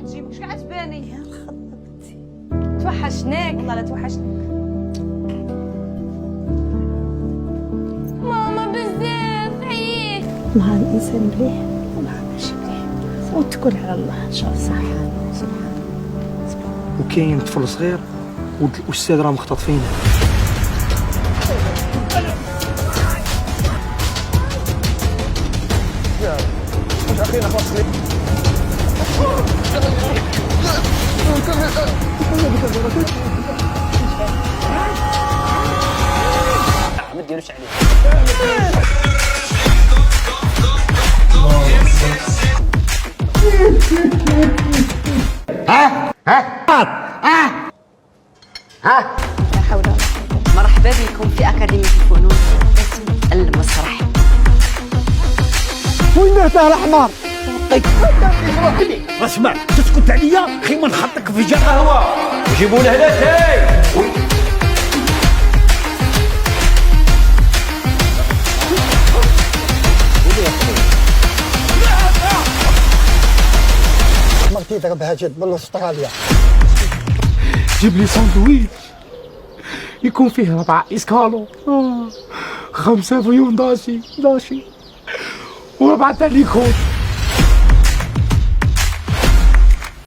تجي مش قاعد تباني. يا الخطة بنتي. توحشناك والله، لا توحشناك. ماما بزاف عييت. مع الإنسان مليح ومع ماشي مليح، وتكون على الله إن شاء الله. سبحان وكاين طفل صغير ولد الاستاذ راه مختطفين. ما ديروش عليه. لا حول ولا قوة. مرحبا بكم في أكاديمية الفنون المسرح. وين هذا الاحمر؟ اسمع تسكت عليا خي ما نحطك في جرة قهوة. جيبوا له لاتاي. مرتيتك بهجت من استراليا. جيب لي ساندويتش يكون فيه 4 اسكالو، 5 فيون داشي و4 تاليكوت.